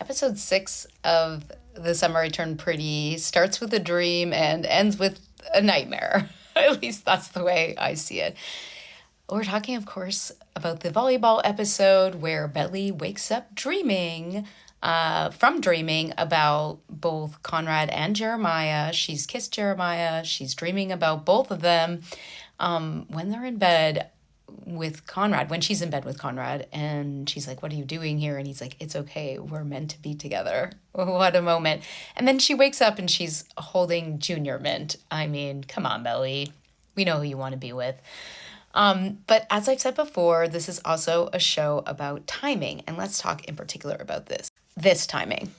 Episode 6 of The Summer I Turned Pretty starts with a dream and ends with a nightmare. At least that's the way I see it. We're talking, of course, about the volleyball episode where Belly wakes up dreaming about both Conrad and Jeremiah. She's kissed Jeremiah. She's dreaming about both of them when they're in bed with Conrad, when she's in bed with Conrad, and she's like, what are you doing here? And he's like, it's okay, we're meant to be together. What a moment. And then she wakes up and she's holding Junior Mint. I mean, come on, Belly. We know who you want to be with. But as I've said before, this is also a show about timing. And let's talk in particular about this timing.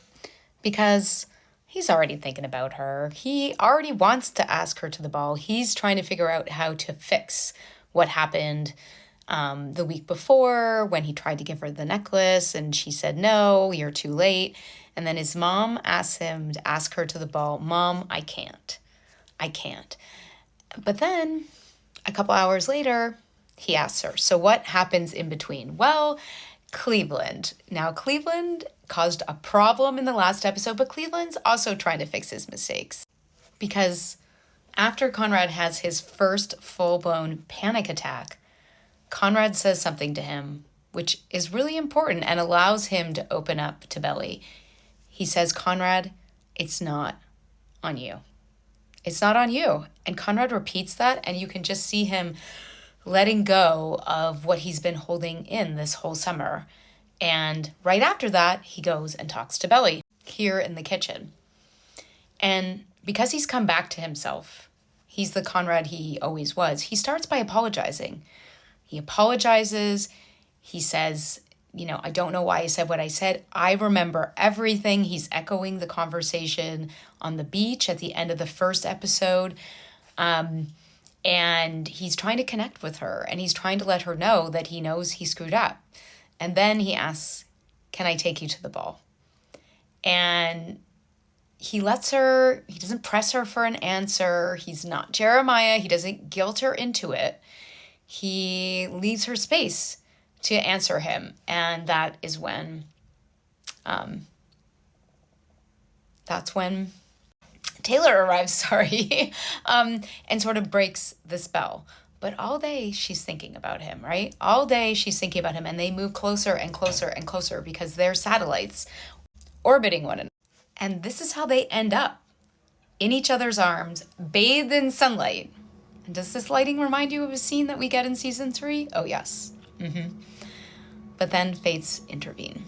Because he's already thinking about her. He already wants to ask her to the ball. He's trying to figure out how to fix what happened the week before when he tried to give her the necklace and she said, no, you're too late. And then his mom asks him to ask her to the ball. Mom, I can't. But then a couple hours later, he asks her. So what happens in between? Well, Cleveland. Now, Cleveland caused a problem in the last episode, but Cleveland's also trying to fix his mistakes. Because after Conrad has his first full-blown panic attack, Conrad says something to him, which is really important and allows him to open up to Belly. He says, Conrad, it's not on you. It's not on you. And Conrad repeats that, and you can just see him letting go of what he's been holding in this whole summer. And right after that, he goes and talks to Belly here in the kitchen. And because he's come back to himself, he's the Conrad he always was, he starts by apologizing. He apologizes. He says, I don't know why I said what I said. I remember everything. He's echoing the conversation on the beach at the end of the first episode. And he's trying to connect with her, and he's trying to let her know that he knows he screwed up. And then he asks, can I take you to the ball? And he lets her, he doesn't press her for an answer. He's not Jeremiah. He doesn't guilt her into it. He leaves her space to answer him. And that is when, Taylor arrives, and sort of breaks the spell. But all day she's thinking about him, right? All day she's thinking about him, and they move closer and closer and closer because they're satellites orbiting one another. And this is how they end up in each other's arms, bathed in sunlight. And does this lighting remind you of a scene that we get in season 3? Oh, yes. But then fates intervene.